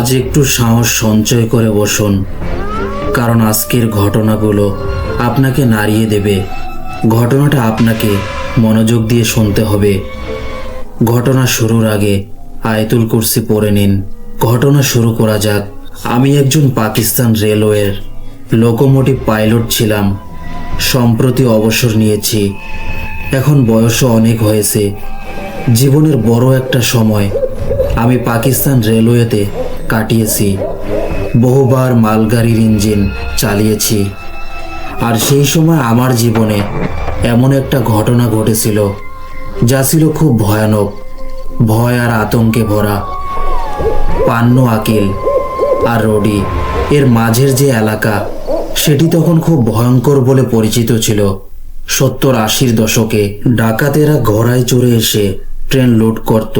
আজ একটু সাহস সঞ্চয় করে বসুন, কারণ আজকের ঘটনাগুলো আপনাকে নাড়িয়ে দেবে। ঘটনাটা আপনাকে মনোযোগ দিয়ে শুনতে হবে। ঘটনা শুরুর আগে আয়াতুল কুরসি পড়ে নিন। ঘটনা শুরু করা যাক। আমি একজন পাকিস্তান রেলওয়ের লোকোমোটিভ পাইলট ছিলাম। সম্প্রতি অবসর নিয়েছি। এখন বয়সও অনেক হয়েছে। জীবনের বড় একটা সময় আমি পাকিস্তান রেলওয়েতে কাটিয়েছি। বহুবার মালগাড়ির ইঞ্জিন চালিয়েছি। আর সেই সময় আমার জীবনে এমন একটা ঘটনা ঘটেছিল যা ছিল খুব ভয়ানক, ভয় আর আতঙ্কে ভরা। পান্নু আকিল আর রডি এর মাঝের যে এলাকা, সেটি তখন খুব ভয়ঙ্কর বলে পরিচিত ছিল। 70-80 দশকে ডাকাতেরা ঘোড়ায় চড়ে এসে ট্রেন লুট করত।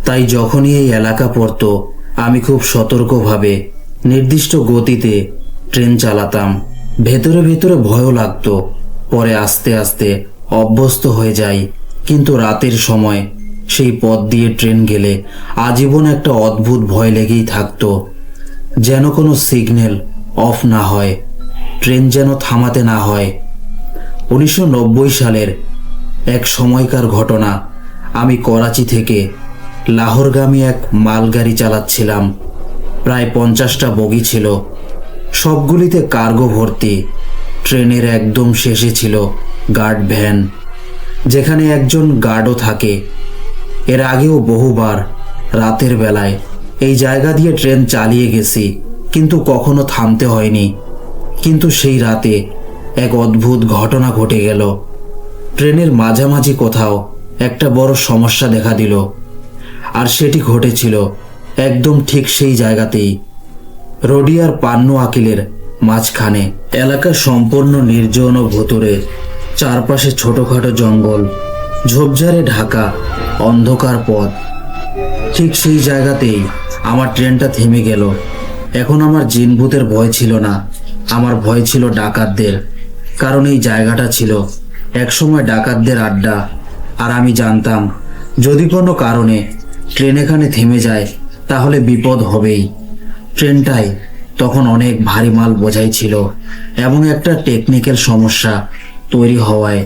তাই যখনই এই এলাকা পড়ত, আমি খুব সতর্কভাবে নির্দিষ্ট গতিতে ট্রেন চালাতাম। ভেতরে ভেতরে ভয়ও লাগতো। পরে আস্তে আস্তে অভ্যস্ত হয়ে যাই। কিন্তু রাতের সময় সেই পথ দিয়ে ট্রেন গেলে আজীবন একটা অদ্ভুত ভয় লেগেই থাকতো। যেন কোনো সিগন্যাল অফ না হয়, ট্রেন যেন থামাতে না হয়। 1990 সালের এক সময়কার ঘটনা। আমি করাচি থেকে লাহোরগামী এক মালগাড়ি চালাচ্ছিলাম। প্রায় 50টা বগি ছিল, সবগুলিতে কার্গো ভর্তি। ট্রেনের একদম শেষে ছিল গার্ড ভ্যান, যেখানে একজন গার্ডও থাকে। এর আগেও বহুবার রাতের বেলায় এই জায়গা দিয়ে ট্রেন চালিয়ে গেছি, কিন্তু কখনো থামতে হয়নি। কিন্তু সেই রাতে এক অদ্ভুত ঘটনা ঘটে গেল। ট্রেনের মাঝামাঝি কোথাও একটা বড় সমস্যা দেখা দিল। আর সেটি ঘটেছিল একদম ঠিক সেই জায়গাতেই, রডি আর পান্নু আকিলের মাঝখানে। এলাকা সম্পূর্ণ নির্জন ও ভুতুড়ে। চারপাশে ছোটখাটো জঙ্গল, ঝোপঝাড়ে ঢাকা অন্ধকার পথ। ঠিক সেই জায়গাতেই আমার ট্রেনটা থেমে গেল। এখন আমার জিনভূতের ভয় ছিল না, আমার ভয় ছিল ডাকাতদের। কারণ এই জায়গাটা ছিল একসময় ডাকাতদের আড্ডা। আর আমি জানতাম, যদি কোনো কারণে ট্রেন এখানে থেমে যায় তাহলে বিপদ হবেই। ট্রেনটায় তখন অনেক ভারী মাল বোঝাই ছিল এবং একটা টেকনিক্যাল সমস্যা তৈরি হওয়ায়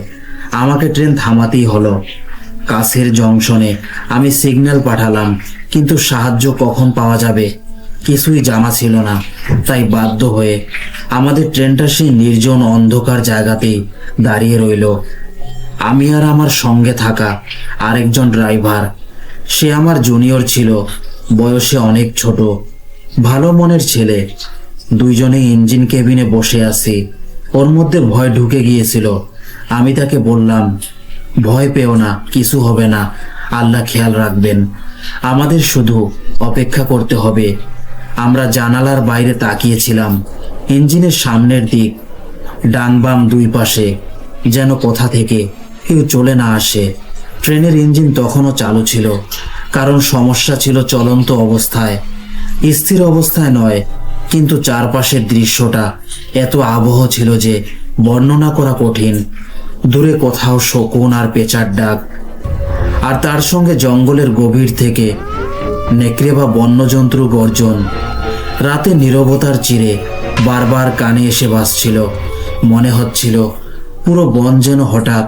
আমাকে ট্রেন থামাতেই হলো। কাছের জংশনে আমি সিগন্যাল পাঠালাম, কিন্তু সাহায্য কখন পাওয়া যাবে কিছুই জানা ছিল না। তাই বাধ্য হয়ে আমাদের ট্রেনটা সেই নির্জন অন্ধকার জায়গাতেই দাঁড়িয়ে রইল। আমি আর আমার সঙ্গে থাকা আরেকজন ড্রাইভার। সে আমার জুনিয়র ছিল, বয়সে অনেক ছোট, ভালো মনের ছেলে। দুইজনেই ইঞ্জিন কেবিনে বসে আছি। ওর মধ্যে ভয় ঢুকে গিয়েছিল। আমি তাকে বললাম, ভয় পেও না, কিছু হবে না, আল্লাহ খেয়াল রাখবেন। আমাদের শুধু অপেক্ষা করতে হবে। আমরা জানালার বাইরে তাকিয়েছিলাম। ইঞ্জিনের সামনের দিক, ডান বাম দুই পাশে যেন কোথা থেকে কেউ চলে না আসে। ট্রেনের ইঞ্জিন তখনও চালু ছিল, কারণ সমস্যা ছিল চলন্ত অবস্থায়, স্থির অবস্থায় নয়। কিন্তু চারপাশের দৃশ্যটা এত আবহ ছিল যে বর্ণনা করা কঠিন। দূরে কোথাও শকুন আর পেঁচার ডাক, আর তার সঙ্গে জঙ্গলের গভীর থেকে নেকড়ে বা বন্যজন্তুর গর্জন। রাতে নীরবতার চিরে বারবার কানে এসে বাজছিল। মনে হচ্ছিল পুরো বন যেন হঠাৎ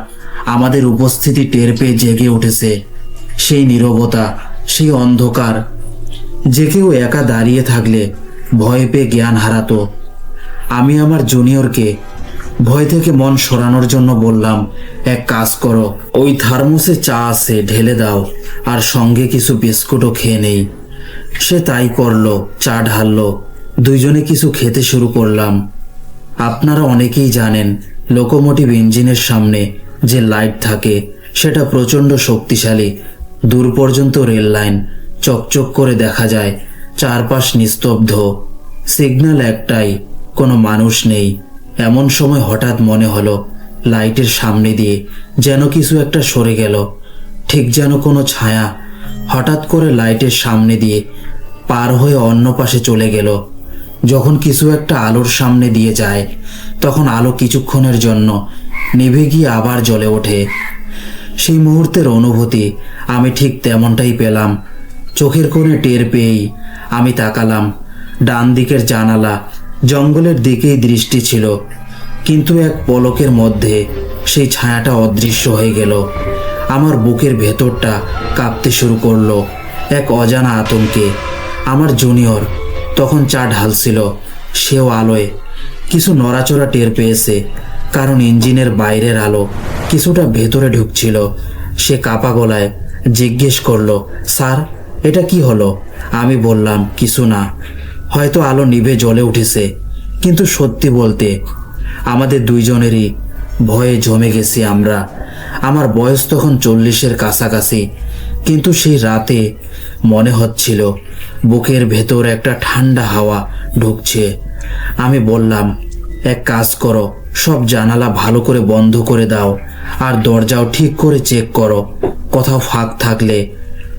আমাদের উপস্থিতি টের পেয়ে জেগে উঠেছে। সেই নীরবতা, সেই অন্ধকার, যে কেউ একা দাঁড়িয়ে থাকলে ভয় পেয়ে জ্ঞান হারাতো। আমি আমার জুনিয়রকে ভয় থেকে মন সরানোর জন্য বললাম, এক কাজ করো, ওই থার্মোসে চা আছে, ঢেলে দাও, আর সঙ্গে কিছু বিস্কুটও খেয়ে নেই। সে তাই করলো, চা ঢাললো। দুইজনে কিছু খেতে শুরু করলাম। আপনারা অনেকেই জানেন, লোকোমোটিভ ইঞ্জিনের সামনে যে লাইট থাকে সেটা প্রচণ্ড শক্তিশালী। দূর পর্যন্ত রেল লাইন চকচক করে দেখা যায়। চারপাশ নিস্তব্ধ, সিগন্যাল একটাই, কোনো মানুষ নেই। এমন সময় হঠাৎ মনে হলো লাইটের সামনে দিয়ে যেন কিছু একটা সরে গেল, ঠিক যেন কোনো ছায়া হঠাৎ করে লাইটের সামনে দিয়ে পার হয়ে অন্য পাশে চলে গেল। যখন কিছু একটা আলোর সামনে দিয়ে যায়, তখন আলো কিছুক্ষণের জন্য নিভে গিয়ে আবার জ্বলে ওঠে। সেই মুহূর্তের অনুভূতি আমি ঠিক তেমনটাই পেলাম। চোখের কোণে টের পেয়েই আমি তাকালাম, ডান দিকের জানালা জঙ্গলের দিকেই দৃষ্টি ছিল, কিন্তু এক পলকের মধ্যে সেই ছায়াটা অদৃশ্য হয়ে গেল। আমার বুকের ভেতরটা কাঁপতে শুরু করলো এক অজানা আতঙ্কে। আমার জুনিয়র তখন চা ঢালছিল, সেও আলোয় কিছু নড়াচড়া টের পেয়েছে, কারণ ইঞ্জিনের বাইরের আলো কিছুটা ভেতরে ঢুকছিল। সে কাপা গলায় জিজ্ঞেস করলো, স্যার এটা কি হলো? আমি বললাম, কিছু না, হয়তো আলো নিভে জ্বলে উঠেছে। কিন্তু সত্যি বলতে আমাদের দুইজনেরই ভয়ে জমে গেছি আমরা। আমার বয়স তখন 40-এর কাছাকাছি, কিন্তু সেই রাতে মনে হচ্ছিল বুকের ভেতর একটা ঠান্ডা হাওয়া ঢুকছে। আমি বললাম, এক কাজ করো, সব জানালা ভালো করে বন্ধ করে দাও, আর দরজাও ঠিক করে চেক করো, কোথাও ফাঁক থাকলে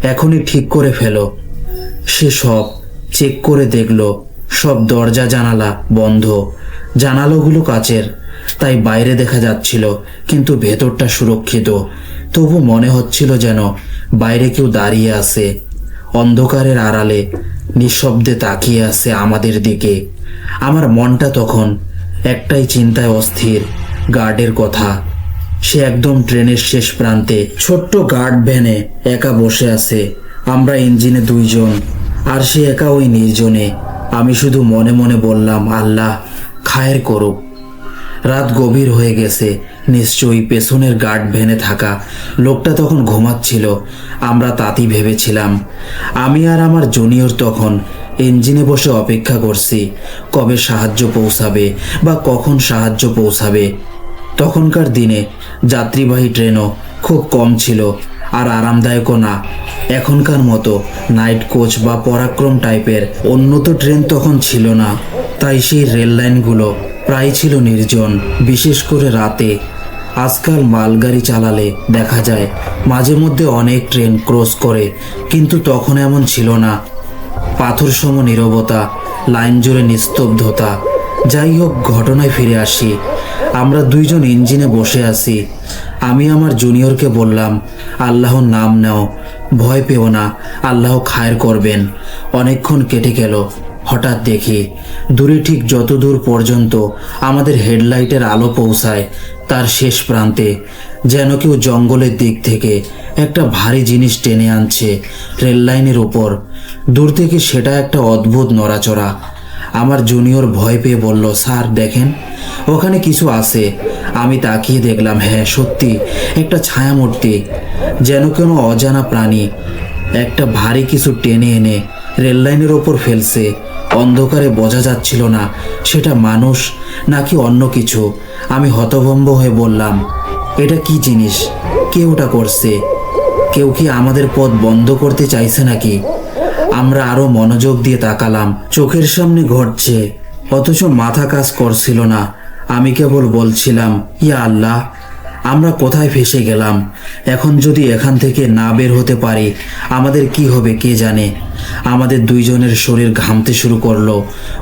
এখনই ঠিক করে ফেলো। সে সব চেক করে দেখলো সব দরজা জানালা বন্ধ। জানালাগুলো কাচের, তাই বাইরে দেখা যাচ্ছিল, কিন্তু ভেতরটা সুরক্ষিত। তবু মনে হচ্ছিল যেন বাইরে কেউ দাঁড়িয়ে আছে, অন্ধকারের আড়ালে নিঃশব্দে তাকিয়ে আছে আমাদের দিকে। আমার মনটা তখন একটাই চিন্তায় অস্থির, গার্ডের কথা। সে একদম ট্রেনের শেষ প্রান্তে ছোট্ট গার্ড ভ্যানে একা বসে আছে। আমরা ইঞ্জিনে দুইজন, আর সে একা ওই নির্জনে। আমি শুধু মনে মনে বললাম, আল্লাহ খায়ের করুক। রাত গভীর হয়ে গেছে, নিশ্চয়ই পেছনের গার্ড ভ্যানে থাকা লোকটা তখন ঘুমাচ্ছিল। আমরা তাতেই ভেবেছিলাম। আমি আর আমার জুনিয়র তখন ইঞ্জিনে বসে অপেক্ষা করছি, কবে সাহায্য পৌঁছাবে বা কখন সাহায্য পৌঁছাবে। তখনকার দিনে যাত্রীবাহী ট্রেনও খুব কম ছিল, আর আরামদায়কও না। এখনকার মতো নাইট কোচ বা পরাক্রম টাইপের উন্নত ট্রেন তখন ছিল না, তাই সেই রেল লাইনগুলো প্রায় ছিল নির্জন, বিশেষ করে রাতে। আজকাল মালগাড়ি চালালে দেখা যায় মাঝে মধ্যে অনেক ট্রেন ক্রস করে, কিন্তু তখন এমন ছিল না। পাথর সম নীরবতা, লাইন জুড়ে নিস্তব্ধতা। যাই হোক, ঘটনায় ফিরে আসি। আমরা দুইজন ইঞ্জিনে বসে আছি। আমি আমার জুনিয়রকে বললাম, আল্লাহর নাম নাও, ভয় পেও না, আল্লাহ খায়ের করবেন। অনেকক্ষণ কেটে গেল। হঠাৎ দেখি দূরে, ঠিক যত দূর পর্যন্ত আমাদের হেডলাইটের আলো পৌঁছায়, তার শেষ প্রান্তে যেন কেউ জঙ্গলের দিক থেকে একটা ভারী জিনিস টেনে আনছে রেল লাইনের ওপর। দূর থেকে সেটা একটা অদ্ভুত নড়াচড়া। আমার জুনিয়র ভয় পেয়ে বলল, স্যার দেখেন, ওখানে কিছু আছে। আমি তাকিয়ে দেখলাম, হ্যাঁ সত্যি, একটা ছায়ামূর্তি, যেন কোনো অজানা প্রাণী একটা ভারী কিছু টেনে এনে রেল লাইনের ওপর ফেলছে। অন্ধকারে বোঝা যাচ্ছিল না সেটা মানুষ নাকি অন্য কিছু। আমি হতভম্ব হয়ে বললাম, এটা কি জিনিস? কে ওটা করছে? কেউ কি আমাদের পথ বন্ধ করতে চাইছে নাকি? আমরা আরো মনোযোগ দিয়ে তাকালাম। চোখের সামনে ঘটছে, অথচ মাথা কাজ করছিল না। আমি কেবল বলছিলাম, ইয়া আল্লাহ, আমরা কোথায় ফেসে গেলাম? এখন যদি এখান থেকে না বের হতে পারি, আমাদের কি হবে কে জানে। আমাদের দুইজনের শরীর ঘামতে শুরু করলো,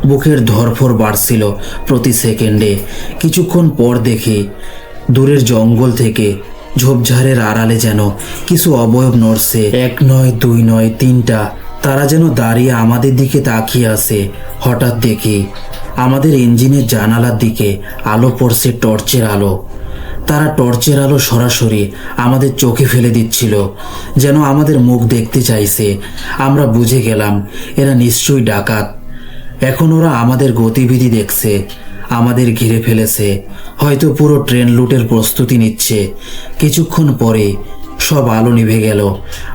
বুকের ধড়ফড় বাড়ছিল প্রতি সেকেন্ডে। কিছুক্ষণ পর দেখি দূরের জঙ্গল থেকে ঝোপঝাড়ের আড়ালে যেন কিছু অবয়ব নড়ছে। এক নয়, দুই নয়, তিনটা। তারা যেন দাঁড়িয়ে আমাদের দিকে তাকিয়ে আছে। হঠাৎ দেখি আমাদের ইঞ্জিনের জানালার দিকে আলো পড়ছে, টর্চের আলো। তারা টর্চের আলো সরাসরি আমাদের চোখে ফেলে দিচ্ছিল, যেন আমাদের মুখ দেখতে চাইছে। আমরা বুঝে গেলাম এরা নিশ্চয়ই ডাকাত। এখন ওরা আমাদের গতিবিধি দেখছে, আমাদের ঘিরে ফেলেছে, হয়তো পুরো ট্রেন লুটের প্রস্তুতি নিচ্ছে। কিছুক্ষণ পরে সব আলো নিভে গেল।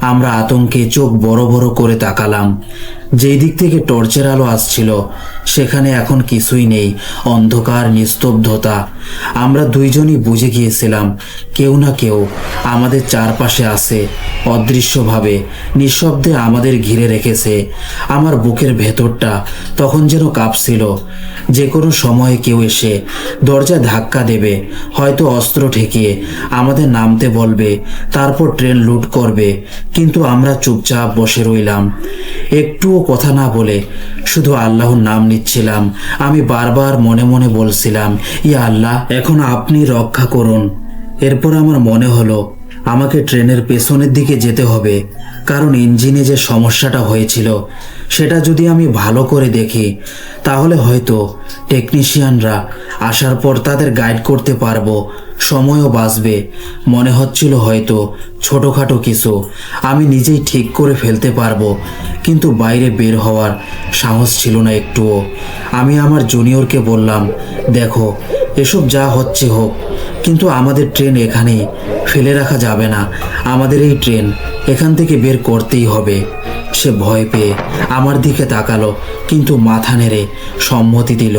আমরা আতঙ্কে চোখ বড় বড় করে তাকালাম। যেই দিক থেকে টর্চের আলো আসছিল সেখানে এখন কিছুই নেই, অন্ধকার, নিস্তব্ধতা। আমরা দুইজনই বুঝে গিয়েছিলাম কেউ না কেউ আমাদের চারপাশে আছে, অদৃশ্যভাবে নিঃশব্দে আমাদের ঘিরে রেখেছে। আমার বুকের ভেতরটা তখন যেন কাঁপছিল। যে কোনো সময়ে কেউ এসে দরজা ধাক্কা দেবে, হয়তো অস্ত্র ঠেকিয়ে আমাদের নামতে বলবে, তারপর ট্রেন লুট করবে। কিন্তু আমরা চুপচাপ বসে রইলাম, একটুও কথা না বলে শুধু আল্লাহর নাম নিচ্ছিলাম। আমি বারবার মনে মনে বলছিলাম, ইয়া আল্লাহ, এখন আপনি রক্ষা করুন। এরপর আমার মনে হলো আমাকে ট্রেনের পেছনের দিকে যেতে হবে। কারণ ইঞ্জিনে যে সমস্যাটা হয়েছিল সেটা যদি আমি ভালো করে দেখি তাহলে হয়তো টেকনিশিয়ানরা আসার পর তাদের গাইড করতে পারবো, সময়ও বাঁচবে। মনে হচ্ছিল হয়তো ছোটোখাটো কিছু আমি নিজেই ঠিক করে ফেলতে পারবো, কিন্তু বাইরে বের হওয়ার সাহস ছিল না একটুও। আমি আমার জুনিয়রকে বললাম, দেখো এসব যা হচ্ছে হোক, কিন্তু আমাদের ট্রেন এখানেই ফেলে রাখা যাবে না, আমাদের এই ট্রেন এখান থেকে বের করতেই হবে। সে ভয় পেয়ে আমার দিকে তাকালো, কিন্তু মাথা নেড়ে সম্মতি দিল।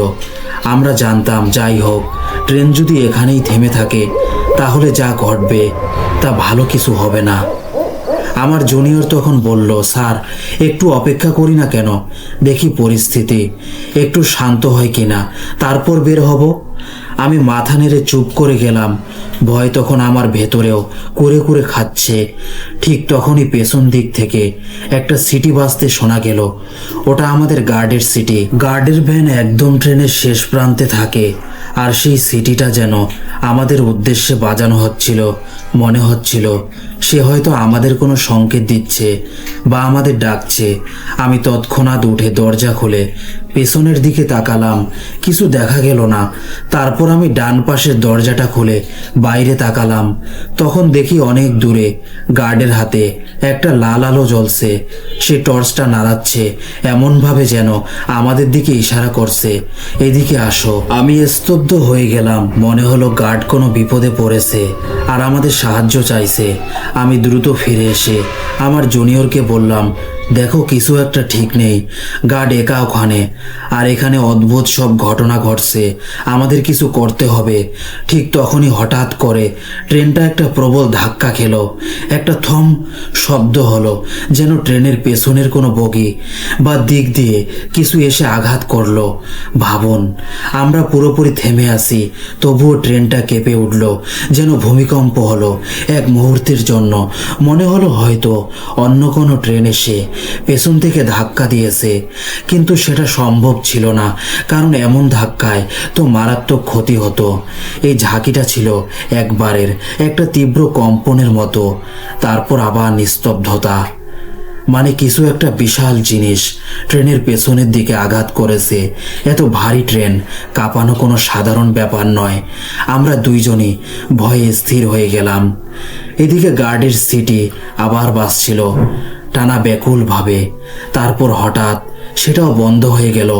আমরা জানতাম যাই হোক ট্রেন যদি এখানেই থেমে থাকে তাহলে যা ঘটবে তা ভালো কিছু হবে না। আমার জুনিয়র তখন বলল, স্যার একটু অপেক্ষা করি না কেন, দেখি পরিস্থিতি একটু শান্ত হয় কিনা, তারপর বের হব। আমি মাথা নেড়ে চুপ করে গেলাম। ভয় তখন আমার ভেতরেও কুরে কুরে খাচ্ছে। ঠিক তখনই পেছন দিক থেকে একটা সিটি বাজতে শোনা গেল। ওটা আমাদের গার্ডের সিটি। গার্ডের ভ্যান একদম ট্রেনের শেষ প্রান্তে থাকে, আর সেই সিটিটা যেন আমাদের উদ্দেশ্যে বাজানো হচ্ছিল। মনে হচ্ছিল সে হয়তো আমাদের কোনো সংকেত দিচ্ছে বা আমাদের ডাকছে। আমি তৎক্ষণাৎ উঠে দরজা খুলে পেছনের দিকে তাকালাম, কিছু দেখা গেল না। তারপর আমি ডান পাশের দরজাটা খুলে বাইরে তাকালাম। তখন দেখি অনেক দূরে গার্ডের হাতে একটা লাল আলো জ্বলছে। সে টর্চটা নাড়াচ্ছে এমনভাবে যেন আমাদের দিকে ইশারা করছে, এদিকে আসো। আমি স্তব্ধ হয়ে গেলাম। মনে হলো গার্ড কোনো বিপদে পড়েছে আর আমাদের সাহায্য চাইছে। আমি দ্রুত ফিরে এসে আমার জুনিয়রকে বললাম, দেখো কিছু একটা ঠিক নেই, গার্ড একা ওখানে, আর এখানে অদ্ভুত সব ঘটনা ঘটছে, আমাদের কিছু করতে হবে। ঠিক তখনই হঠাৎ করে ট্রেনটা একটা প্রবল ধাক্কা খেলো। একটা থম শব্দ হলো, যেন ট্রেনের পেছনের কোনো বগি বা দিক দিয়ে কিছু এসে আঘাত করলো। ভাবুন, আমরা পুরোপুরি থেমে আছি, তবুও ট্রেনটা কেঁপে উঠল, যেন ভূমিকম্প হলো। এক মুহূর্তের জন্য মনে হলো হয়তো অন্য কোনো ট্রেন এসে পেছন থেকে ধাক্কা দিয়েছে, কিন্তু সেটা সম্ভব ছিল না, কারণ এমন ধাক্কায় তো মারাত্মক ক্ষতি হতো। এই ঝাঁকিটা ছিল একবারের একটা তীব্র কম্পনের মতো, তারপর আবার নিস্তব্ধতা। মানে কিছু একটা বিশাল জিনিস ট্রেনের পেছনের দিকে আঘাত করেছে। এত ভারী ট্রেন কাঁপানো কোনো সাধারণ ব্যাপার নয়। আমরা দুইজনই ভয়ে স্থির হয়ে গেলাম। এদিকে গার্ডের সিটি আবার বাজছিল টানা ব্যাকুল ভাবে। তারপর হঠাৎ সেটাও বন্ধ হয়ে গেল।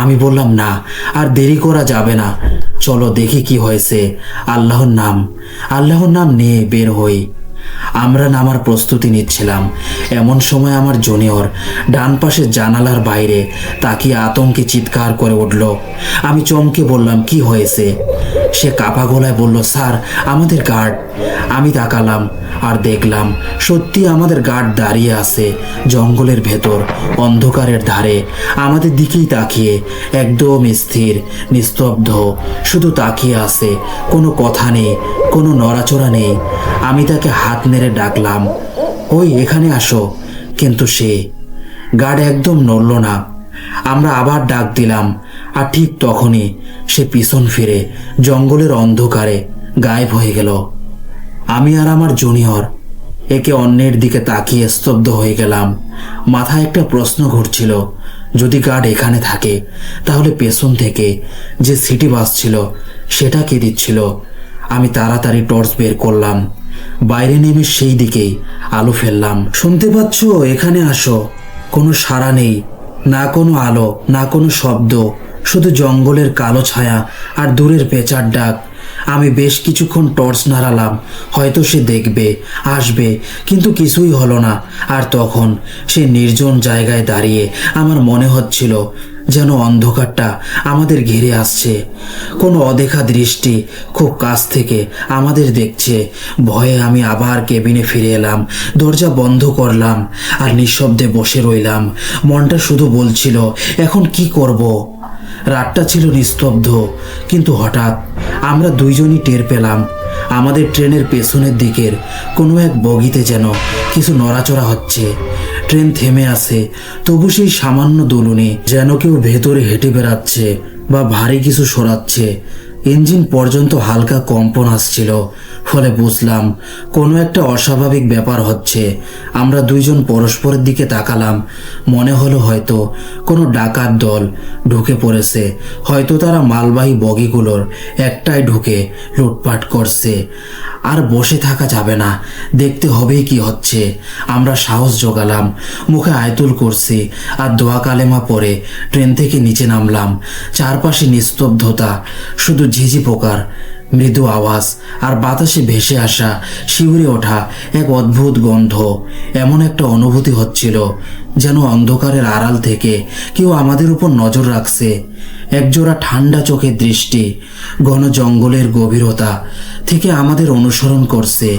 আমি বললাম, না আর দেরি করা যাবে না, চলো দেখি কি হয়েছে। আল্লাহর নাম নিয়ে বের হই। আমরা নামার প্রস্তুতি নিচ্ছিলাম, এমন সময় আমার জুনিয়র ডান পাশের জানালার বাইরে তাকিয়ে আতঙ্কে চিৎকার করে উঠল। আমি চমকে বললাম, কি হয়েছে? সে কাঁপা গলায় বলল, স্যার আমাদের গার্ড। আমি তাকালাম আর দেখলাম সত্যি আমাদের গার্ড দাঁড়িয়ে আছে জঙ্গলের ভেতর অন্ধকারের ধারে, আমাদের দিকেই তাকিয়ে, একদম স্থির নিস্তব্ধ, শুধু তাকিয়ে আছে, কোনো কথা নেই, কোনো নড়াচড়া নেই। আমি তাকে হাত নেড়ে ডাকলাম, ওই এখানে আসো, কিন্তু সে গার্ড একদম নড়ল না। আমরা আবার ডাক দিলাম, আর ঠিক তখনই সে পিছন ফিরে জঙ্গলের অন্ধকারে গায়েব হয়ে গেল। আমি আর আমার জুনিয়র একে অন্যের দিকে তাকিয়ে স্তব্ধ হয়ে গেলাম। মাথায় একটা প্রশ্ন ঘুরছিল, যদি গার্ড এখানে থাকে তাহলে পেছন থেকে যে সিটি বাজছিল সেটা কে দিচ্ছিল? আমি তাড়াতাড়ি টর্চ বের করলাম, বাইরে নেমে সেই দিকেই আলো ফেললাম। শুনতে পাচ্ছ? এখানে আসো। কোনো সাড়া নেই, না কোনো আলো, না কোনো শব্দ, শুধু জঙ্গলের কালো ছায়া আর দূরের পেঁচার ডাক। আমি বেশ কিছুক্ষণ টর্চ নাড়ালাম, হয়তো সে দেখবে, আসবে, কিন্তু কিছুই হলো না। আর তখন সে নির্জন জায়গায় দাঁড়িয়ে আমার মনে হচ্ছিল যেন অন্ধকারটা আমাদের ঘিরে আসছে, কোনো অদেখা দৃষ্টি খুব কাছ থেকে আমাদের দেখছে। ভয়ে আমি আবার কেবিনে ফিরে এলাম, দরজা বন্ধ করলাম আর নিঃশব্দে বসে রইলাম। মনটা শুধু বলছিল, এখন কি করব? রাতটা ছিল নিস্তব্ধ, কিন্তু হঠাৎ আমরা দুইজনই টের পেলাম আমাদের ট্রেনের পেছনের দিকের কোনো এক বগিতে যেন কিছু নড়াচড়া হচ্ছে। ট্রেন থেমে আছে, তবু সেই সামান্য দুলুনি, যেন কেউ ভেতরে হেঁটে বেড়াচ্ছে বা ভারী কিছু সরাচ্ছে। ইঞ্জিন পর্যন্ত হালকা কম্পন আসছিল, ফলে বুঝলাম কোনো একটা অস্বাভাবিক ব্যাপার হচ্ছে। আমরা দুইজন পরস্পরের দিকে তাকালাম। মনে হলো হয়তো কোনো ডাকাত দল ঢুকে পড়েছে। হয়তো তারা মালবাহী বগিগুলোর একটাই ঢুকে লুটপাট করছে। আর বসে থাকা যাবে না, দেখতে হবেই কি হচ্ছে। আমরা সাহস জোগালাম, মুখে আয়তুল করছি আর দোয়া কালেমা পরে ট্রেন থেকে নিচে নামলাম। চারপাশে নিস্তব্ধতা, শুধু ঝিঝি পোকার মৃদু আওয়াজ আর বাতাসে ভেসে আসা শিউরে ওঠা এক অদ্ভুত গন্ধ। এমন একটা অনুভূতি হচ্ছিল যেন অন্ধকারের আড়াল থেকে কেউ আমাদের উপর নজর রাখছে। একজোড়া ঠান্ডা চোখের দৃষ্টি ঘন জঙ্গলের গভীরতা থেকে আমাদের অনুসরণ করছে।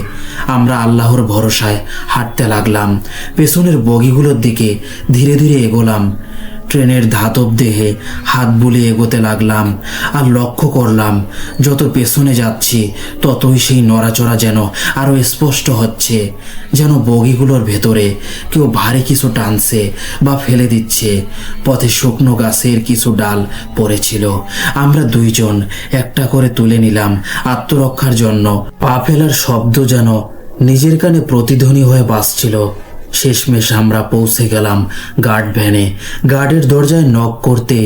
আমরা আল্লাহর ভরসায় হাঁটতে লাগলাম, পেছনের বগিগুলোর দিকে ধীরে ধীরে এগোলাম। ট্রেনের ধাতব দেহে হাত বুলিয়ে এগোতে লাগলাম আর লক্ষ্য করলাম যত পেছনে যাচ্ছি ততই সেই নড়াচড়া যেন আরো স্পষ্ট হচ্ছে, যেন বগিগুলোর ভেতরে কেউ ভারী কিছু টানছে বা ফেলে দিচ্ছে। পথে শুকনো গাছের কিছু ডাল পড়েছিল, আমরা দুইজন একটা করে তুলে নিলাম আত্মরক্ষার জন্য। পা ফেলার শব্দ যেন নিজের কানে প্রতিধ্বনি হয়ে বাজছিল। শেষমেশ আমরা পৌঁছে গেলাম গার্ড ভ্যানে। গার্ডের দরজায় নক করতে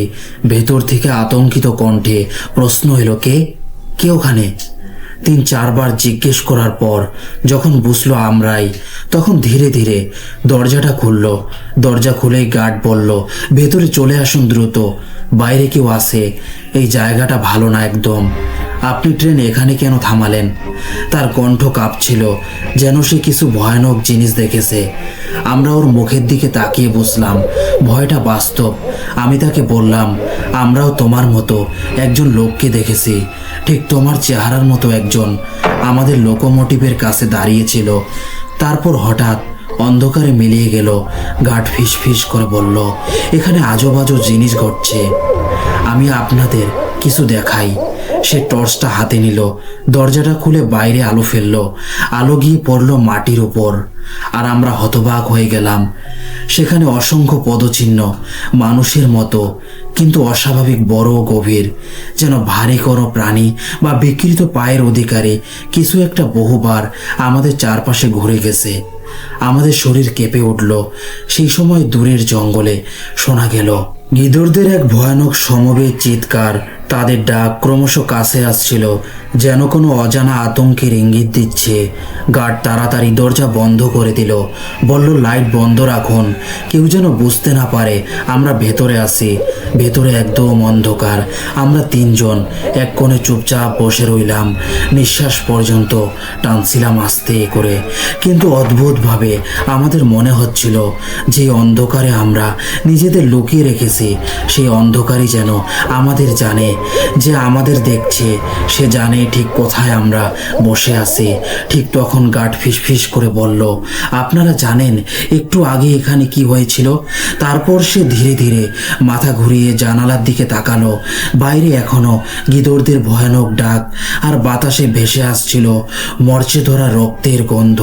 ভেতর থেকে আতঙ্কিত কণ্ঠে প্রশ্ন এলো, কে ওখানে? 3-4 বার জিজ্ঞেস করার পর যখন বুঝলো আমরাই, তখন ধীরে ধীরে দরজাটা খুলল। দরজা খুলেই গার্ড বলল, ভেতরে চলে আসুন দ্রুত, বাইরে কেউ আছে, এই জায়গাটা ভালো না একদম। আপনি ট্রেন এখানে কেন থামালেন? তার কণ্ঠ কাঁপছিল, যেন সে কিছু ভয়ানক জিনিস দেখেছে। আমরা ওর মুখের দিকে তাকিয়ে বুঝলাম ভয়টা বাস্তব। আমি তাকে বললাম, আমরাও তোমার মতো একজন লোককে দেখেছি, ঠিক তোমার চেহারার মতো একজন আমাদের লোকোমোটিভের কাছে দাঁড়িয়েছিল। তারপর হঠাৎ অন্ধকারে মিলিয়ে গেল। গার্ড ফিস ফিস করে বলল, এখানে আজব আজব জিনিস ঘটছে, আমি আপনাদের কিছু দেখাই। সে টর্চটা হাতে নিল, দরজাটা খুলে বাইরে আলো ফেললো। আলো গিয়ে পড়লো মাটির উপর, আর আমরা হতবাক হয়ে গেলাম। সেখানে অসংখ্য পদচিহ্ন, মানুষের মতো কিন্তু অস্বাভাবিক বড় ও গভীর, যেন ভারী কোনো প্রাণী বা বিকৃত পায়ের অধিকারী কিছু একটা বহুবার আমাদের চারপাশে ঘুরে গেছে। আমাদের শরীর কেঁপে উঠল। সেই সময় দূরের জঙ্গলে শোনা গেল গিদড়দের এক ভয়ানক সমবেত চিৎকার। তাদের ডাক ক্রমশ কাছে আসছিল, যেন কোনো অজানা আতঙ্কের ইঙ্গিত দিচ্ছে। গার্ড তাড়াতাড়ি দরজা বন্ধ করে দিল, বলল, লাইট বন্ধ রাখুন, কেউ যেন বুঝতে না পারে আমরা ভেতরে আছি। ভেতরে একদম অন্ধকার। আমরা 3 জন এক কোণে চুপচাপ বসে রইলাম। নিঃশ্বাস পর্যন্ত টানছিলাম আস্তে করে, কিন্তু অদ্ভুতভাবে আমাদের মনে হচ্ছিল যে অন্ধকারে আমরা নিজেদের লুকিয়ে রেখেছি, সেই অন্ধকারই যেন আমাদের জানে, যে আমাদের দেখছে। সে জানে ঠিক কোথায় আমরা বসে আছি। ঠিক তখন গার্ড ফিসফিস করে বলল, আপনারা জানেন একটু আগে এখানে কি হয়েছিল? তারপর সে ধীরে ধীরে মাথা ঘুরিয়ে জানালার দিকে তাকালো। বাইরে এখনো গিদড়দের ভয়ানক ডাক, আর বাতাসে ভেসে আসছিল মরচে ধরা রক্তের গন্ধ।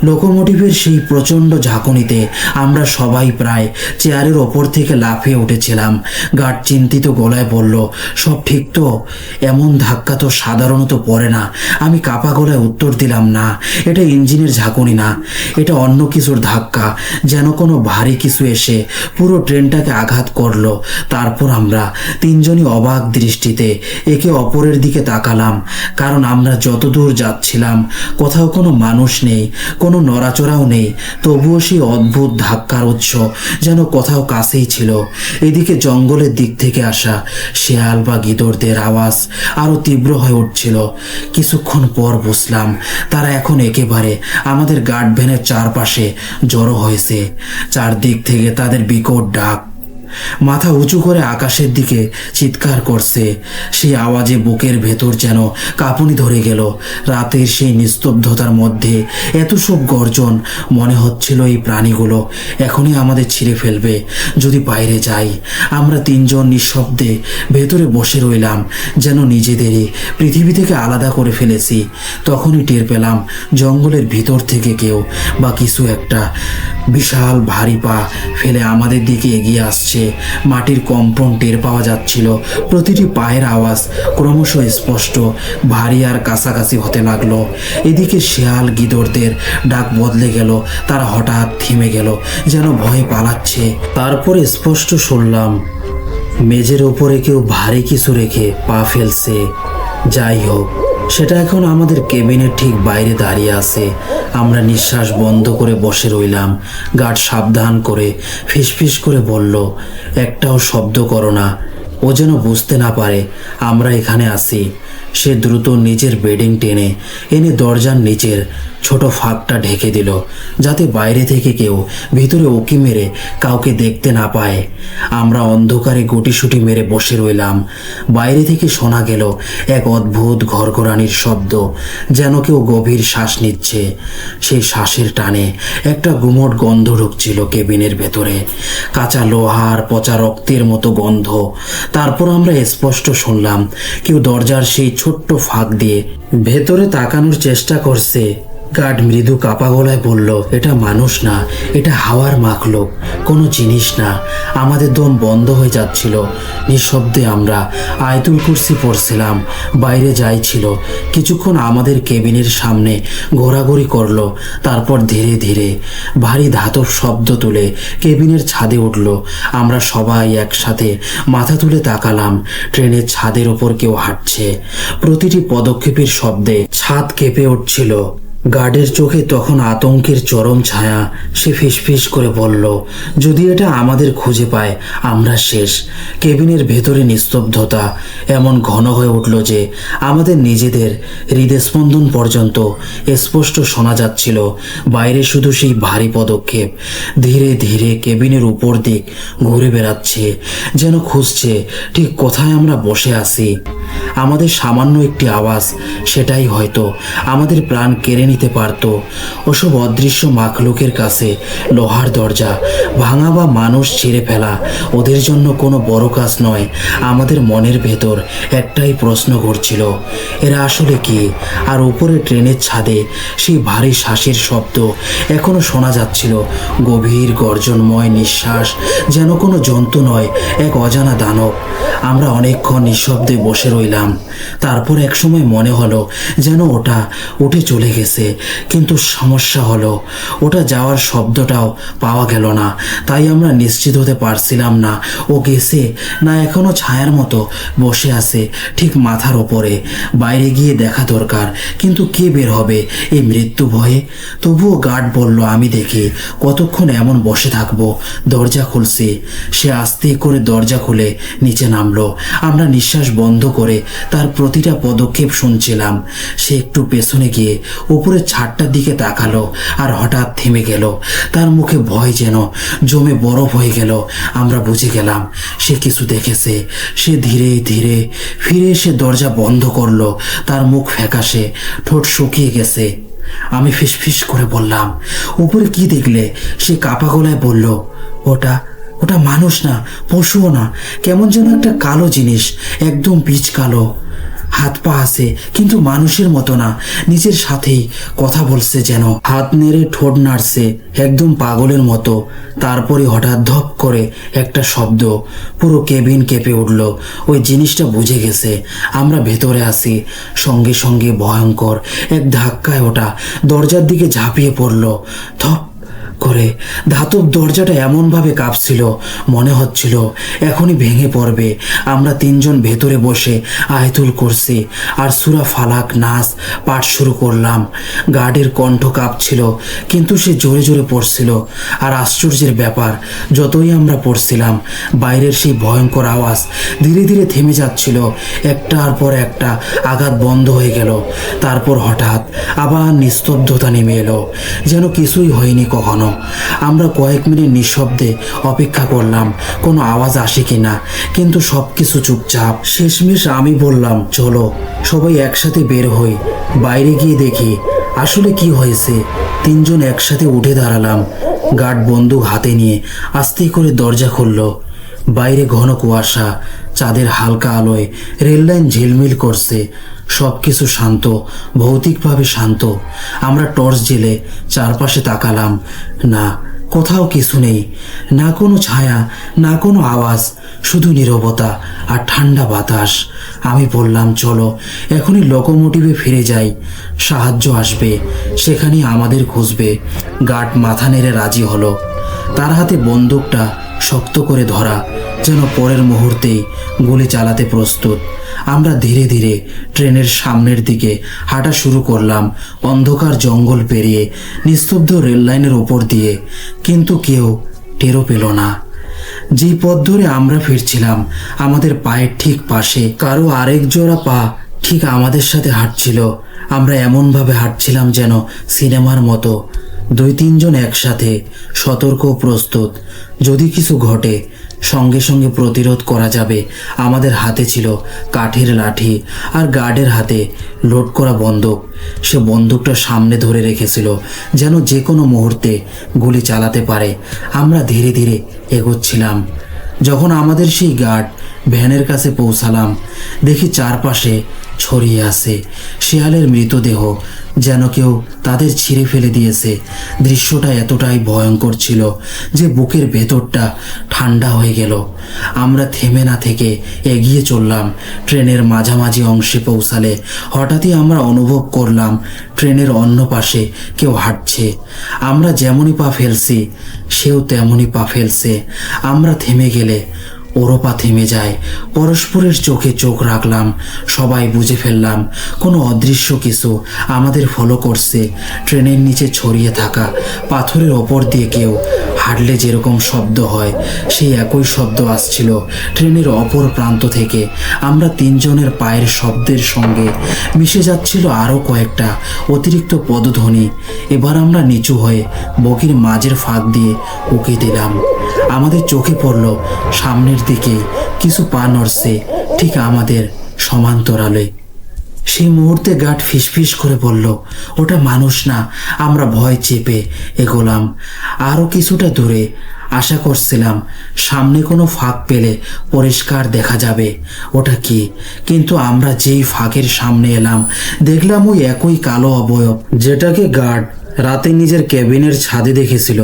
লোকোমোটিভের সেই প্রচণ্ড ঝাঁকুনিতে আমরা সবাই প্রায় চেয়ারের ওপর থেকে লাফিয়ে উঠেছিলাম। গার্ড চিন্তিত গলায় বলল, সব ঠিক তো? এমন ধাক্কা তো সাধারণত পড়ে না। আমি কাপা গলায় উত্তর দিলাম, না, এটা ইঞ্জিনের ঝাঁকুনি না, এটা অন্য কিছুর ধাক্কা, যেন কোনো ভারী কিছু এসে পুরো ট্রেনটাকে আঘাত করলো। তারপর আমরা 3 জনই অবাক দৃষ্টিতে একে অপরের দিকে তাকালাম, কারণ আমরা যত দূর যাচ্ছিলাম কোথাও কোনো মানুষ নেই, কোনো নড়াচড়াও নেই। তবুও সেই অদ্ভুত ধাক্কার উৎস যেন কোথাও কাছেই ছিল। এদিকে জঙ্গলের দিক থেকে আসা শেয়াল বা গিদড়দের আওয়াজ আরো তীব্র হয়ে উঠছিল। কিছুক্ষণ পর বুঝলাম তারা এখন একেবারে আমাদের গার্ড ভ্যানের চারপাশে জড়ো হয়েছে। চারদিক থেকে তাদের বিকট ডাক, মাথা উঁচু করে আকাশের দিকে চিৎকার করছে। সেই আওয়াজে বুকের ভেতর যেন কাঁপুনি ধরে গেল। রাতের সেই নিস্তব্ধতার মধ্যে এত সব গর্জন, মনে হচ্ছিল এই প্রাণীগুলো এখনই আমাদের ছিঁড়ে ফেলবে যদি বাইরে যাই। আমরা 3 জন নিঃশব্দে ভেতরে বসে রইলাম, যেন নিজেদেরই পৃথিবী থেকে আলাদা করে ফেলেছি। তখনই টের পেলাম জঙ্গলের ভিতর থেকে কেউ বা কিছু একটা বিশাল ভারী পা ফেলে আমাদের দিকে এগিয়ে আসছে। নিচে মাটির কম্পন টের পাওয়া যাচ্ছিল। প্রতিটি পায়ের আওয়াজ ক্রমশ স্পষ্ট, ভারী আর কাছাকাছি হতে লাগলো। এদিকে শেয়াল গিদড়দের ডাক বদলে গেল, তারা হঠাৎ থেমে গেল, যেন ভয়ে পালাচ্ছে। তারপরে স্পষ্ট শুনলাম মেঝের উপরে কেউ ভারী কিছু রেখে পা ফেলছে। যাই হোক, সেটা এখন আমাদের কেবিনের ঠিক বাইরে দাঁড়িয়ে আছে। আমরা নিঃশ্বাস বন্ধ করে বসে রইলাম। গার্ড সাবধান করে ফিসফিস করে বলল, একটাও শব্দ করো না, ও যেন বুঝতে না পারে আমরা এখানে আছি। সে দ্রুত নিজের বেডিং টেনে এনে দরজার নিচের ছোট ফাঁকটা ঢেকে দিল, যাতে বাইরে থেকে কেউ ভিতরে উকি মেরে কাউকে দেখতে না পায়। আমরা অন্ধকারে গুটিসুটি মেরে বসে রইলাম। বাইরে থেকে শোনা গেল এক অদ্ভুত ঘরঘরানির শব্দ, যেন কেউ গভীর শ্বাস নিচ্ছে। সেই শ্বাসের টানে একটা গুমোট গন্ধ ঢুকছিল কেবিনের ভেতরে, কাঁচা লোহার পচা রক্তের মতো গন্ধ। তারপর আমরা স্পষ্ট শুনলাম কেউ দরজার সেই ছোট্ট ফাঁক দিয়ে ভেতরে তাকানোর চেষ্টা করছে। গার্ড মৃদু কাপা গলায় বলল, এটা মানুষ না, এটা হাওয়ার মাখলুক, কোনো জিনিস না। আমাদের দম বন্ধ হয়ে যাচ্ছিল। নিঃশব্দে আমরা আয়াতুল কুরসি পড়ছিলাম। বাইরে যাইছিল, কিছুক্ষণ আমাদের কেবিনের সামনে ঘোরাঘুরি করলো, তারপর ধীরে ধীরে ভারী ধাতব শব্দ তুলে কেবিনের ছাদে উঠল। আমরা সবাই একসাথে মাথা তুলে তাকালাম। ট্রেনের ছাদের ওপর কেউ হাঁটছে। প্রতিটি পদক্ষেপের শব্দে ছাদ কেঁপে উঠছিল। গার্ডের চোখে তখন আতঙ্কের চরম ছায়া। সে ফিসফিস করে বলল, যদি এটা আমাদের খুঁজে পায় আমরা শেষ। কেবিনের ভেতরে নিস্তব্ধতা এমন ঘন হয়ে উঠল যে আমাদের নিজেদের হৃদস্পন্দন পর্যন্ত স্পষ্ট শোনা যাচ্ছিল। বাইরে শুধু সেই ভারী পদক্ষেপ ধীরে ধীরে কেবিনের উপর দিক ঘুরে বেড়াচ্ছে, যেন খুঁজছে ঠিক কোথায় আমরা বসে আছি। আমাদের সামান্য একটি আওয়াজ, সেটাই হয়তো আমাদের প্রাণ কেড়ে নিতে পারত। ওসব অদৃশ্য মাখলুকের কাছে লোহার দরজা ভাঙা বা মানুষ ছিঁড়ে ফেলা ওদের জন্য কোনো বড় কাজ নয়। আমাদের মনের ভেতর একটাই প্রশ্ন ঘুরছিল, এরা আসলে কি? আর উপরে ট্রেনের ছাদে সেই ভারী শ্বাসের শব্দ এখনো শোনা যাচ্ছিল, গভীর গর্জনময় নিঃশ্বাস, যেন কোনো জন্তু নয়, এক অজানা দানব। আমরা অনেকক্ষণ নিঃশব্দে বসে রইলাম। তারপর একসময় মনে হলো যেন ওটা উঠে চলে গেছে, কিন্তু সমস্যা হলো ওটা যাওয়ার শব্দটাও পাওয়া গেল না। তাই আমরা নিশ্চিত হতে পারছিলাম না ও গেছে না এখনো ছায়ার মতো বসে আছে ঠিক মাথার ওপরে। বাইরে গিয়ে দেখা দরকার, কিন্তু কে বের হবে এই মৃত্যু ভয়ে? তবুও গার্ড বলল, আমি দেখি কতক্ষণ এমন বসে থাকবো। দরজা খুলছি। সে আস্তে করে দরজা খুলে নিচে নামলো। আমরা নিঃশ্বাস বন্ধ করে তার প্রতিটা পদক্ষেপ শুনছিলাম। সে একটু পেছনে গিয়ে উপরের ছাদটার দিকে তাকালো আর হঠাৎ থেমে গেল। তার মুখে ভয় যেন জমে বরফ হয়ে গেল। আমরা বুঝে গেলাম সে কিছু দেখেছে। সে ধীরে ধীরে ফিরে এসে দরজা বন্ধ করলো। তার মুখ ফ্যাকাশে, ঠোঁট শুকিয়ে গেছে। আমি ফিসফিস করে বললাম, উপরে কি দেখলে? সে কাপা গলায় বলল, ওটা ওটা মানুষ না, পশুও না, কেমন যেন একটা কালো জিনিস, একদম পিচ কালো। হাত পা আছে, কিন্তু মানুষের মতো না, নিজের সাথেই কথা বলছে, যেন হাত নেড়ে ঠোঁট নাড়ছে, একদম পাগলের মতো। তারপরে হঠাৎ ধপ করে একটা শব্দ, পুরো কেবিন কেঁপে উঠল। ওই জিনিসটা বুঝে গেছে আমরা ভেতরে আছি। সঙ্গে সঙ্গে ভয়ঙ্কর এক ধাক্কায় ওটা দরজার দিকে ঝাঁপিয়ে পড়ল। ধপ করে ধাতব দরজাটা এমনভাবে কাঁপছিল, মনে হচ্ছিল এখনই ভেঙে পড়বে। আমরা তিনজন ভেতরে বসে আয়াতুল কুরসি আর সূরা ফালাক নাস পাঠ শুরু করলাম। গার্ডের কণ্ঠ কাঁপছিল, কিন্তু সে জোরে জোরে পড়ছিল। আর আশ্চর্যের ব্যাপার, যতই আমরা পড়ছিলাম বাইরের সেই ভয়ঙ্কর আওয়াজ ধীরে ধীরে থেমে যাচ্ছিল। একটার পর একটা আঘাত বন্ধ হয়ে গেল। তারপর হঠাৎ আবার নিস্তব্ধতা নেমে এলো, যেন কিছুই হয়নি কখনো। আমরা কয়েক মিনিট নিঃশব্দে অপেক্ষা করলাম কোনো আওয়াজ আসে কিনা, কিন্তু সবকিছু চুপচাপ। শেষমেশ আমি বললাম, চলো সবাই একসাথে বের হই, বাইরে গিয়ে দেখি আসলে কি হয়েছে। তিনজন একসাথে উঠে দাঁড়ালাম। গার্ড বন্দুক হাতে নিয়ে আস্তে করে দরজা খুলল। বাইরে ঘন কুয়াশা, চাঁদের হালকা আলোয় রেললাইন ঝিলমিল করছে। সবকিছু শান্ত, ভৌতিকভাবে শান্ত। আমরা টর্চ জেলে চারপাশে তাকালাম। না, কোথাও কিছু নেই, না কোনো ছায়া, না কোনো আওয়াজ, শুধু নীরবতা আর ঠান্ডা বাতাস। আমি বললাম, চলো এখনই লোকোমোটিভে ফিরে যাই, সাহায্য আসবে, সেখানেই আমাদের খুঁজবে। গার্ড মাথা নেড়ে রাজি হলো। তার হাতে বন্দুকটা শক্ত করে ধরা, যেন পরের মুহূর্তেই গুলি চালাতে প্রস্তুত। আমরা ধীরে ধীরে ট্রেনের সামনের দিকে হাঁটা শুরু করলাম, অন্ধকার জঙ্গল পেরিয়ে, নিস্তব্ধ রেল লাইনের ওপর দিয়ে। কিন্তু কেউ টেরও পেল না। যে পথ ধরে আমরা ফিরছিলাম, আমাদের পায়ের ঠিক পাশে কারো আরেক জোড়া পা ঠিক আমাদের সাথে হাঁটছিল। আমরা এমনভাবে হাঁটছিলাম যেন সিনেমার মতো, 2-3 জন একসাথে, সতর্ক ও প্রস্তুত। যদি কিছু ঘটে সঙ্গে সঙ্গে প্রতিরোধ করা যাবে। আমাদের হাতে ছিল কাঠের লাঠি, আর গার্ডের হাতে লোড করা বন্দুক। সে বন্দুকটা সামনে ধরে রেখেছিল, যেন যে কোনো মুহূর্তে গুলি চালাতে পারে। আমরা ধীরে ধীরে এগোচ্ছিলাম। যখন আমাদের সেই গার্ড ভ্যানের কাছে পৌঁছালাম, দেখি চারপাশে ছড়িয়ে আছে শেয়ালের মৃতদেহ, যেন কেউ তাদের ছিঁড়ে ফেলে দিয়েছে। দৃশ্যটা এতটাই ভয়ঙ্কর ছিল যে বুকের ভেতরটা ঠান্ডা হয়ে গেল। আমরা থেমে না থেকে এগিয়ে চললাম। ট্রেনের মাঝামাঝি অংশে পৌঁছালে হঠাৎই আমরা অনুভব করলাম ট্রেনের অন্য পাশে কেউ হাঁটছে। আমরা যেমনই পা ফেলছি, সেও তেমনই পা ফেলছে। আমরা থেমে গেলে ওরও পা থেমে যায়। পরস্পরের চোখে চোখ রাখলাম, সবাই বুঝে ফেললাম কোনো অদৃশ্য কিছু আমাদের ফলো করছে। ট্রেনের নিচে ছড়িয়ে থাকা পাথরের ওপর দিয়ে কেউ হাঁটলে যেরকম শব্দ হয়, সেই একই শব্দ আসছিল ট্রেনের অপর প্রান্ত থেকে। আমরা 3 জনের পায়ের শব্দের সঙ্গে মিশে যাচ্ছিল আরও কয়েকটা অতিরিক্ত পদধ্বনি। এবার আমরা নিচু হয়ে বগির মাঝের ফাঁক দিয়ে উঁকি দিলাম। আমাদের চোখে পড়ল সামনের দিকে কিছু পা নড়ছে, ঠিক আমাদের সমান্তরালে। সেই মুহূর্তে গার্ড ফিসফিস করে বলল, ওটা মানুষ না। আমরা ভয় চেপে এগোলাম আরও কিছুটা দূরে। আশা করছিলাম সামনে কোনো ফাঁক পেলে পরিষ্কার দেখা যাবে ওটা কি। কিন্তু আমরা যেই ফাঁকের সামনে এলাম, দেখলাম ওই একই কালো অবয়ব যেটাকে গার্ড রাতে নিজের কেবিনের ছাদে দেখেছিল।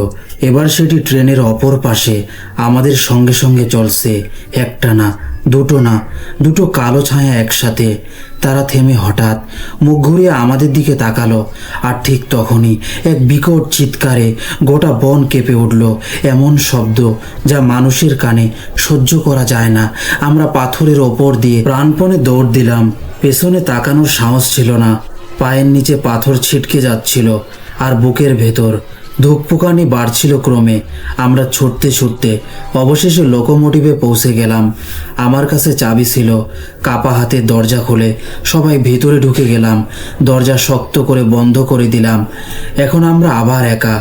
এবার সেটি ট্রেনের অপর পাশে আমাদের সঙ্গে সঙ্গে চলছে। একটা না, দুটো না, দুটো কালো ছায়া একসাথে। তারা থেমে হঠাৎ মুখ ঘুরিয়ে আমাদের দিকে তাকালো, আর ঠিক তখনই এক বিকট চিৎকারে গোটা বন কেঁপে উঠল। এমন শব্দ যা মানুষের কানে সহ্য করা যায় না। আমরা পাথরের ওপর দিয়ে প্রাণপণে দৌড় দিলাম। পেছনে তাকানোর সাহস ছিল না। পায়ের নিচে পাথর ছিটকে যাচ্ছিল, আর বুকের ভেতর ধুকপুকানি বাড়ছিল ক্রমে। আমরা ছুটতে ছুটতে অবশেষে লোকোমোটিভে পৌঁছে গেলাম। আমার কাছে চাবি ছিল। কাপা হাতে দরজা খুলে সবাই ভেতরে ঢুকে গেলাম। দরজা শক্ত করে বন্ধ করে দিলাম। এখন আমরা আবার একা,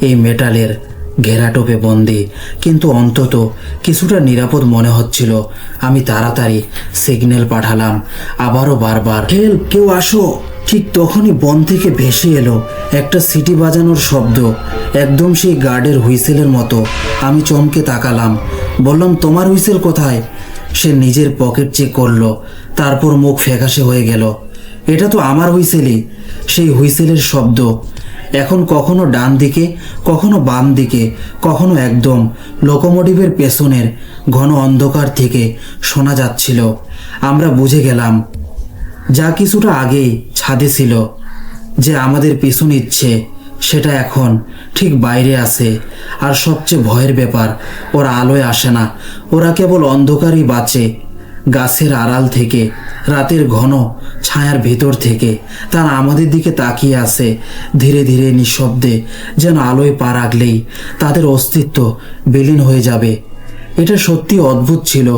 এই মেটালের ঘেরাটোপে বন্দি, কিন্তু অন্তত কিছুটা নিরাপদ মনে হচ্ছিল। আমি তাড়াতাড়ি সিগন্যাল পাঠালাম, আবারও বারবার, হেল্প, কেউ আসো। ঠিক তখনই বন থেকে ভেসে এলো একটা সিটি বাজানোর শব্দ, একদম সেই গার্ডের হুইসেলের মতো। আমি চমকে তাকালাম, বললাম, তোমার হুইসেল কোথায়? সে নিজের পকেট চেক করলো, তারপর মুখ ফ্যাকাশে হয়ে গেল। এটা তো আমার হুইসেলই। সেই হুইসেলের শব্দ এখন কখনো ডান দিকে, কখনো বাম দিকে, কখনো একদম লোকোমোটিভের পেছনের ঘন অন্ধকার থেকে শোনা যাচ্ছিল। আমরা বুঝে গেলাম যা কিছুটা আগেই ছাদে ছিল, যে আমাদের পিছু নিচ্ছে, সেটা এখন ঠিক বাইরে আছে। আর সবচেয়ে ভয়ের ব্যাপার, ওরা আলোয় আসে না, ওরা কেবল অন্ধকারই বাঁচে। গাছের আড়াল থেকে, রাতের ঘন ছায়ার ভেতর থেকে তারা আমাদের দিকে তাকিয়ে আছে, ধীরে ধীরে নিঃশব্দে, যেন আলোয় পা রাখলেই তাদের অস্তিত্ব বিলীন হয়ে যাবে। এটা সত্যি অদ্ভুত ছিল।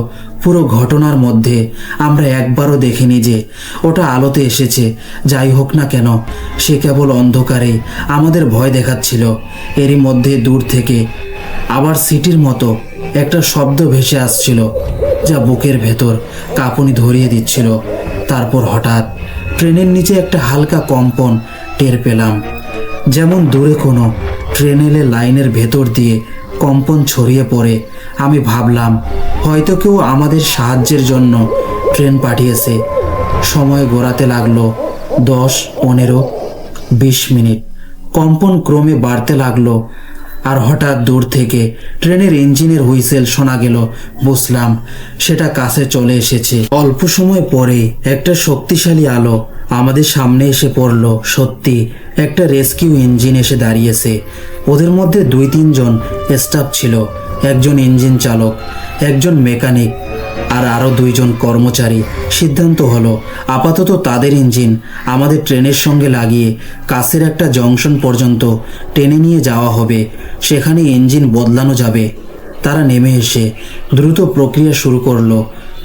পুরো ঘটনার মধ্যে আমরা একবারও দেখিনি যে ওটা আলোতে এসেছে। যাই হোক না কেন, সে কেবল অন্ধকারে আমাদের ভয় দেখাচ্ছিল। এরই মধ্যে দূর থেকে আবার সিটির মতো একটা শব্দ ভেসে আসছিল, যা বুকের ভেতর কাঁপুনি ধরিয়ে দিচ্ছিল। তারপর হঠাৎ ট্রেনের নিচে একটা হালকা কম্পন টের পেলাম, যেমন দূরে কোনো ট্রেনের লাইনের ভেতর দিয়ে কম্পন ছড়িয়ে পড়ে। আমি ভাবলাম হয়তো কেউ আমাদের সাহায্যের জন্য ট্রেন পাঠিয়েছে। সময় গড়াতে লাগলো 10, 15, 20 মিনিট। কম্পন ক্রমে বাড়তে লাগলো। আর হঠাৎ দূর থেকে ট্রেনের ইঞ্জিনের হুইসেল শোনা গেল। বুঝলাম সেটা কাছে চলে এসেছে। অল্প সময় পরেই একটা শক্তিশালী আলো আমাদের সামনে এসে পড়ল। সত্যি একটা রেস্কিউ ইঞ্জিন এসে দাঁড়িয়েছে। ওদের মধ্যে 2-3 জন স্টাফ ছিল, একজন ইঞ্জিন চালক, একজন মেকানিক আর আরও 2 জন কর্মচারী। সিদ্ধান্ত হলো আপাতত তাদের ইঞ্জিন আমাদের ট্রেনের সঙ্গে লাগিয়ে কাছের একটা জংশন পর্যন্ত টেনে নিয়ে যাওয়া হবে, সেখানে ইঞ্জিন বদলানো যাবে। তারা নেমে এসে দ্রুত প্রক্রিয়া শুরু করলো।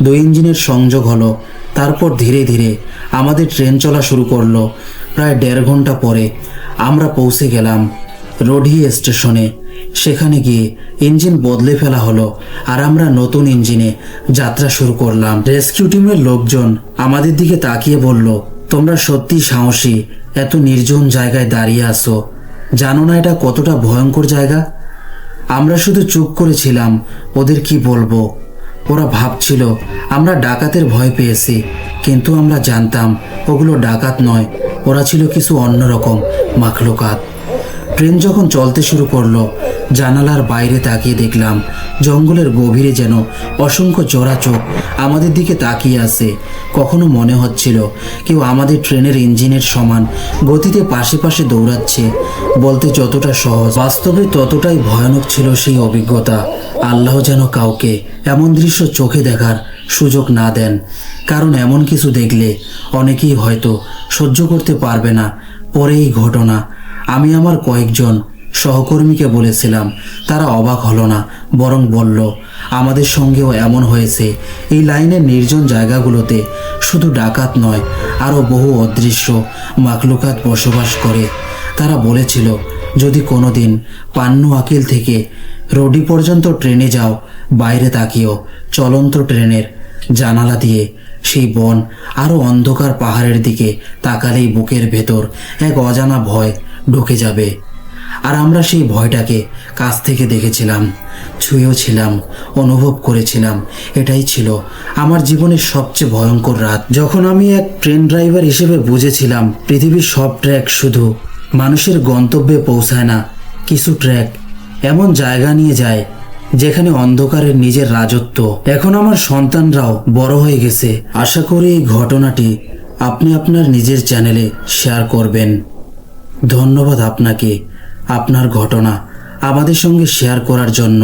2 ইঞ্জিনের সংযোগ হলো। তারপর ধীরে ধীরে আমাদের ট্রেন চলা শুরু করলো। প্রায় 1.5 ঘন্টা পরে আমরা পৌঁছে গেলাম রোডহি স্টেশনে। সেখানে গিয়ে ইঞ্জিন বদলে ফেলা হলো আর আমরা নতুন ইঞ্জিনে যাত্রা শুরু করলাম। রেস্কিউ টিমের লোকজন আমাদের দিকে তাকিয়ে বলল, তোমরা সত্যি সাহসী, এত নির্জন জায়গায় দাঁড়িয়ে আসো, জানো না এটা কতটা ভয়ঙ্কর জায়গা? আমরা শুধু চুপ করেছিলাম। ওদের কি বলবো? ওরা ভাবছিল আমরা ডাকাতের ভয় পেয়েছি, কিন্তু আমরা জানতাম ওগুলো ডাকাত নয়, ওরা ছিল কিছু অন্যরকম মাখলুকাত। ট্রেন যখন চলতে শুরু করলো, জানালার বাইরে তাকিয়ে দেখলাম জঙ্গলের গভীরে যেন অসংখ্য চোরা চোখ আমাদের দিকে তাকিয়ে আছে। কখনো মনে হচ্ছিল কেউ আমাদের ট্রেনের ইঞ্জিনের সমান গতিতে পাশে পাশে দৌড়াচ্ছে। বলতে যতটা সহজ, বাস্তবে ততটাই ভয়ানক ছিল সেই অভিজ্ঞতা। আল্লাহ যেন কাউকে এমন দৃশ্য চোখে দেখার সুযোগ না দেন, কারণ এমন কিছু দেখলে অনেকেই হয়তো সহ্য করতে পারবে না। পরে এই ঘটনা আমি আমার কয়েকজন সহকর্মীকে বলেছিলাম, তারা অবাক হলো না, বরং বলল আমাদের সঙ্গেও এমন হয়েছে। এই লাইনের নির্জন জায়গাগুলোতে শুধু ডাকাত নয়, আরও বহু অদৃশ্য মাখলুকাত বসবাস করে। তারা বলেছিল যদি কোনোদিন পান্নু আকিল থেকে রোডি পর্যন্ত ট্রেনে যাও, বাইরে তাকিও, চলন্ত ট্রেনের জানালা দিয়ে সেই বন আরও অন্ধকার পাহাড়ের দিকে তাকালেই বুকের ভেতর এক অজানা ভয় ঢুকে যাবে। আর আমরা সেই ভয়টাকে কাছ থেকে দেখেছিলাম, ছুঁয়েও ছিলাম, অনুভব করেছিলাম। এটাই ছিল আমার জীবনের সবচেয়ে ভয়ঙ্কর রাত, যখন আমি এক ট্রেন ড্রাইভার হিসেবে বুঝেছিলাম পৃথিবীর সব ট্র্যাক শুধু মানুষের গন্তব্যে পৌঁছায় না, কিছু ট্র্যাক এমন জায়গা নিয়ে যায় যেখানে অন্ধকারের নিজের রাজত্ব। এখন আমার সন্তানরাও বড় হয়ে গেছে। আশা করি এই ঘটনাটি আপনি আপনার নিজের চ্যানেলে শেয়ার করবেন। ধন্যবাদ আপনাকে আপনার ঘটনা আমাদের সঙ্গে শেয়ার করার জন্য।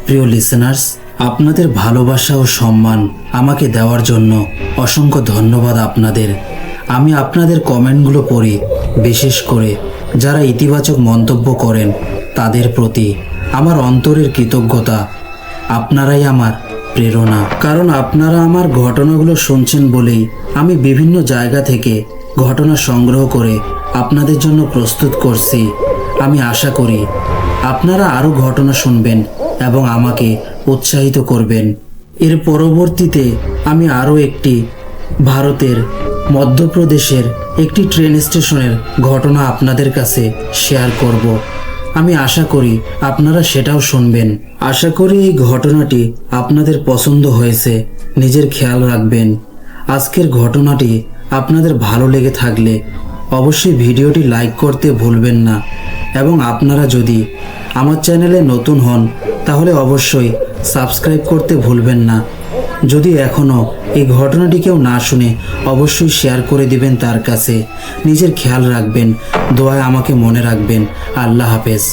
প্রিয় লিসেনার্স, আপনাদের ভালোবাসা ও সম্মান আমাকে দেওয়ার জন্য অসংখ্য ধন্যবাদ আপনাদের। আমি আপনাদের কমেন্টগুলো পড়ি, বিশেষ করে যারা ইতিবাচক মন্তব্য করেন তাদের প্রতি আমার অন্তরের কৃতজ্ঞতা। আপনারাই আমার প্রেরণা, কারণ আপনারা আমার ঘটনাগুলো শুনছেন বলেই আমি বিভিন্ন জায়গা থেকে ঘটনা সংগ্রহ করে আপনাদের জন্য প্রস্তুত করছি। আমি আশা করি আপনারা আরও ঘটনা শুনবেন এবং আমাকে উৎসাহিত করবেন। এর পরবর্তীতে আমি আরও একটি ভারতের মধ্যপ্রদেশের একটি ট্রেন স্টেশনের ঘটনা আপনাদের কাছে শেয়ার করব। আমি আশা করি আপনারা সেটাও শুনবেন। আশা করি এই ঘটনাটি আপনাদের পছন্দ হয়েছে। নিজের খেয়াল রাখবেন। আজকের ঘটনাটি আপনাদের ভালো লেগে থাকলে অবশ্যই ভিডিওটি লাইক করতে ভুলবেন না, এবং আপনারা যদি আমার চ্যানেলে নতুন হন তাহলে অবশ্যই সাবস্ক্রাইব করতে ভুলবেন না। যদি এখনও এই ঘটনাটি কেউ না শুনে অবশ্যই শেয়ার করে দিবেন তার কাছে। নিজের খেয়াল রাখবেন, দোয়ায় আমাকে মনে রাখবেন। আল্লাহ হাফেজ।